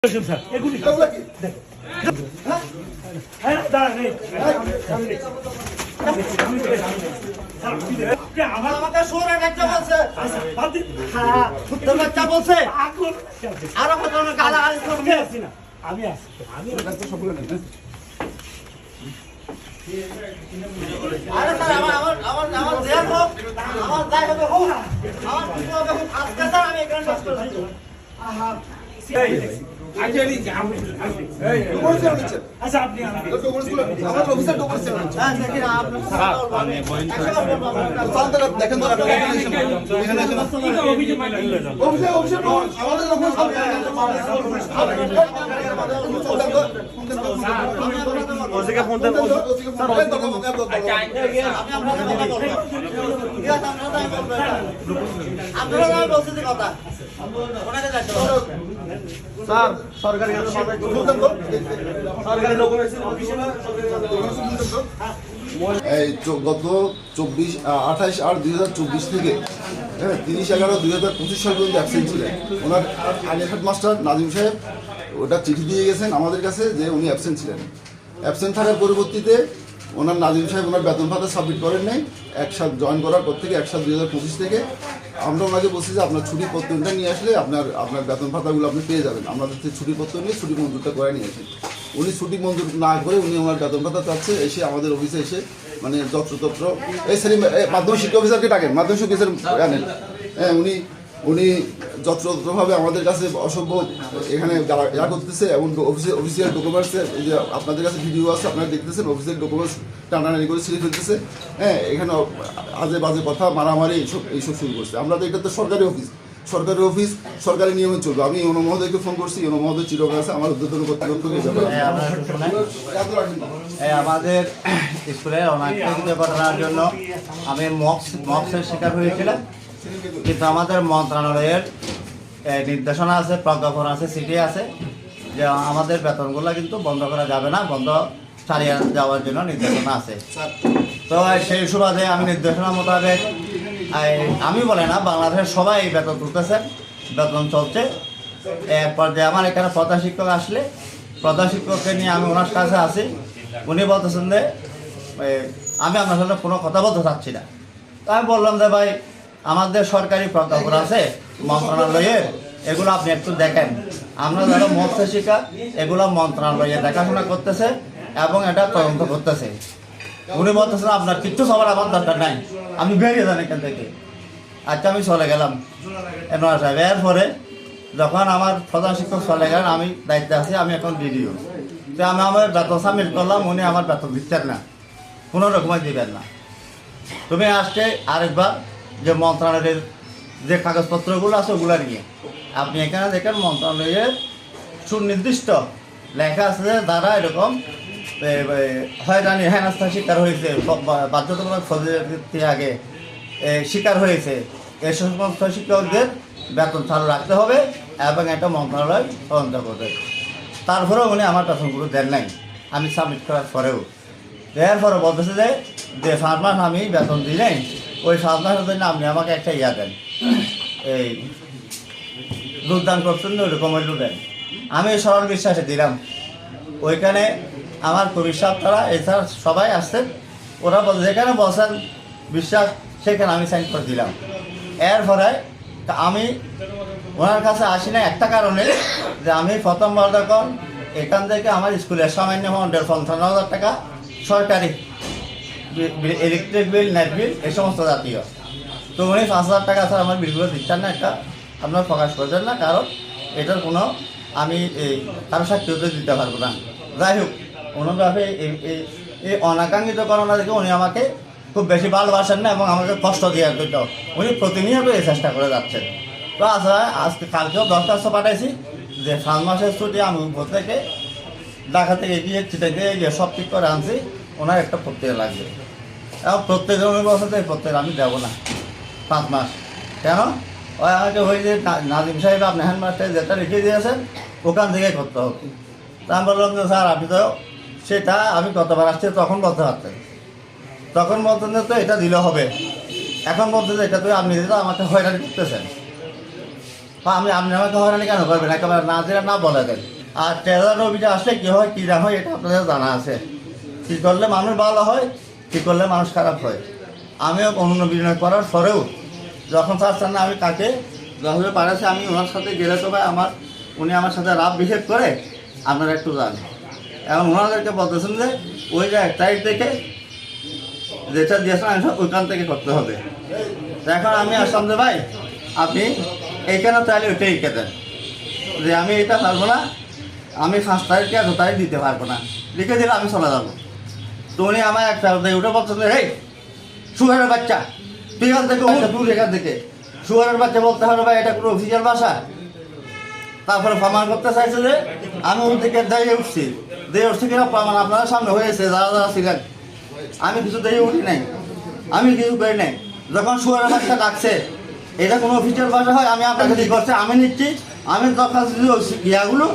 আমি সরকারি গত 28/8/2024 থেকে 30/11/2025 সাল পর্যন্ত অ্যাবসেন্ট ছিলেন। ওনার আগের হেডমাস্টার নাজিম সাহেব ওটা চিঠি দিয়ে গেছেন আমাদের কাছে যে উনি অ্যাবসেন্ট ছিলেন। অ্যাবসেন্ট থাকার পরবর্তীতে ওনার নাজিম সাহেব ওনার বেতন ভাতা সাবমিট করেন নাই। একসাথে জয়েন করার পর থেকে 1/7/2025 থেকে আমরা ওনাকে বলছি যে আপনার ছুটিপত্রটা নিয়ে আসলে আপনার বেতন ভাতাগুলো আপনি পেয়ে যাবেন। আমাদের থেকে ছুটিপত্র নিয়ে ছুটি মঞ্জুরটা করে নিয়ে আসেন। উনি ছুটি মঞ্জুর না করে উনি ওনার বেতন ভাতা চাচ্ছে, এসে আমাদের অফিসে এসে মানে যত্রতত্র এই মাধ্যমিক শিক্ষা অফিসারকে ডাকেন, মাধ্যমিক শিক্ষা অফিসার জানেন, হ্যাঁ উনি যত্রতত্রভাবে আমাদের কাছে অসভ্য এখানে ইয়া করতেছে এবং অফিসিয়াল ডকুমেন্টসের যে আপনাদের কাছে ভিডিও আছে আপনারা দেখতেছেন, অফিসিয়াল ডকুমেন্টস টানাটানি করে ছিঁড়ে ফেলতেছে। হ্যাঁ, এখানে আজে বাজে কথা মারামারি এইসব শুরু করছে। আমরা তো এটা তো সরকারি অফিস, সরকারি নিয়মে চলবে। আমি ইউনো মহোদয়কে ফোন করছি, ইউনো মহোদয় চিরকাল আছে আমার উদ্যোতন কর্তৃপক্ষকে আমাদের স্কুলের অনাকৃত ঘটনার জন্য আমি মক্সের শিকার হয়েছিলাম, কিন্তু আমাদের মন্ত্রণালয়ের নির্দেশনা আছে, প্রজ্ঞাপন আছে, চিঠি আছে যে আমাদের বেতনগুলো কিন্তু বন্ধ করা যাবে না, বন্ধ চালিয়ে যাওয়ার জন্য নির্দেশনা আছে। তো সেই সুবাদে আমি নির্দেশনা মোতাবেক আমি বলে না, বাংলাদেশের সবাই বেতন তুলতেছে, বেতন চলছে। এক পর্যায়ে আমার এখানে প্রধান শিক্ষক আসলে প্রধান শিক্ষককে নিয়ে আমি ওনার কাছে আসি। উনি বলতেছেন যে আমি আপনার সাথে কোনো কথা বলতে চাচ্ছি না। তো আমি বললাম যে ভাই আমাদের সরকারি প্রজ্ঞাপন আছে মন্ত্রণালয়ের, এগুলো আপনি একটু দেখেন। আমরা যারা মৎস্য শিক্ষা এগুলো মন্ত্রণালয়ে দেখাশোনা করতেছে এবং এটা তদন্ত করতেছে। উনি বলতেছেন আপনার কিচ্ছু সবার আমার দরকার নাই, আমি বেরিয়ে যান এখান থেকে। আচ্ছা, আমি চলে গেলাম এনওয়ার সাহেব। এরপরে যখন আমার প্রধান শিক্ষক চলে গেলেন, আমি দায়িত্বে আছি, আমি এখন ভিডিও তো আমি আমার বেতন সাবমিট করলাম, উনি আমার বেতন দিচ্ছেন না, কোনো রকমের দিবেন না। তুমি আসছে আরেকবার যে মন্ত্রণালয়ের যে কাগজপত্রগুলো আছে ওগুলো নিয়ে আপনি এখানে দেখেন মন্ত্রণালয়ের সুনির্দিষ্ট লেখা আছে যে দ্বারা এরকম হয়রানি হেনস্থার শিকার হয়েছে, বাধ্যতামূলক ফজিলতি আগে শিকার হয়েছে, এই সমস্ত শিক্ষকদের বেতন চালু রাখতে হবে এবং এটা মন্ত্রণালয় তদন্ত করবে। তারপরেও উনি আমার বেতনগুলো দেন নাই, আমি সাবমিট করার পরেও। এরপরে বলতেছে যে 5 মাস আমি বেতন দিই নাই, ওই 5 মাসের জন্য আপনি আমাকে একটা ইয়া দেন, এই যোগদান করছেন ওইরকম ওই দেন। আমি সরল বিশ্বাসে দিলাম। ওইখানে আমার কবির সাহেব তারা এছাড়া সবাই আসছেন, ওরা বলছে যেখানে বসেন বিশ্বাস সেখানে আমি সাইন করে দিলাম। এরপরে আমি ওনার কাছে আসি না একটা কারণে, যে আমি প্রথমবার যখন এখান থেকে আমার স্কুলের সামান্য 55,000 টাকা সরকারি ইলেকট্রিক বিল, নেট বিল এই সমস্ত জাতীয়, তো উনি 5,000 টাকা স্যার আমার বিলগুলো দিচ্ছেন না, একটা আপনার প্রকাশ করবেন না, কারণ এটার কোনো আমি এই কারো সাক্ষী দিতে পারবো না। যাই হোক, অনুভাবে এই অনাকাঙ্ক্ষিত করোনা থেকে উনি আমাকে খুব বেশি ভালোবাসেন না এবং আমাকে কষ্ট দেওয়ার জন্য উনি প্রতিনিয়ত এই চেষ্টা করে যাচ্ছেন। তো আজকে কালকেও দরখাস্ত পাঠাইছি যে 5 মাসের ছুটি আমি উপর থেকে ঢাকা থেকে গিয়ে চিটাকে গিয়ে সব ঠিক করে আনছি, ওনার একটা প্রত্যেক লাগবে এবং প্রত্যেকের উনি বছর এই প্রত্যেক আমি দেবো না 5 মাস। কেন? ওই আমাকে ওই যে নাজিম সাহেব আপনি হ্যান্ডমাস্টার যেটা রেখে দিয়েছেন ওখান থেকে করতে হবে। তা আমি বললাম যে স্যার আপনি তো সেটা আমি কতবার আসছি তখন বলতে পারতেন, তখন বলতেন যে তো এটা দিলে হবে, এখন বলতে যে এটা তো আপনি দিলে আমাকে হয়রানি করতেছেন। বা আপনি আমাকে হয়রানি কেন করবেন, একেবারে না দিলে না বলে দেন। আর ট্রেজার অভিযোগ আসলে কী হয় কী না হয় এটা আপনাদের জানা আছে। কী করলে মানুষ ভালো হয়, কী করলে মানুষ খারাপ হয়। আমিও অন্য বিনিয়োগ করার পরেও যখন চাচ্ছেন না আমি তাকে যতটা পারেছে আমি ওনার সাথে গেলে তো ভাই উনি আমার সাথে রাফ বিহেভ করে, আপনারা একটু জান। এখন ওনাদেরকে বলতেছেন যে ওই যে 1 তারিখ থেকে যেটা দিয়েছেন ওইখান থেকে করতে হবে। এখন আমি আসলাম যে ভাই আপনি এইখানে তাহলে ওইটাই লিখে দেন যে আমি এটা পারবো না, আমি 5 তারিখে 2 তারিখ দিতে পারবো না, লিখে দিলে আমি চলে যাবো। তো উনি আমার একটা উঠে বলছেন যে এই শুয়ারের বাচ্চা তুই এখান থেকে দূর, এখান থেকে শুয়ারের বাচ্চা বলতে হবে ভাই, এটা কোনো অফিসিয়াল ভাষা। তারপরে প্রমাণ করতে চাইছে যে আমি ওই থেকে দিয়ে উঠছি কিনা প্রমাণ আপনাদের সামনে হয়েছে যারা যারা ছিলেন। আমি কিছু দিয়ে উঠি নাই, আমি কিছু করি নাই। যখন শুয়ারের বাচ্চা ডাকছে এটা কোনো অফিসিয়াল ভাষা হয়, আমি আপনাকে কি করছে আমি নিচ্ছি, আমি দরখাস্ত ইয়াগুলো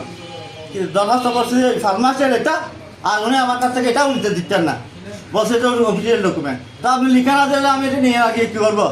দরখাস্ত করছি যে ফার্মাসির এটা, আর উনি আমার কাছ থেকে এটাও নিতে দিচ্ছেন না, বলছে এটা অফিসিয়াল ডকুমেন্ট। তা আপনি লিখে না দিলে আমি এটা নিয়ে গিয়ে কী করবো?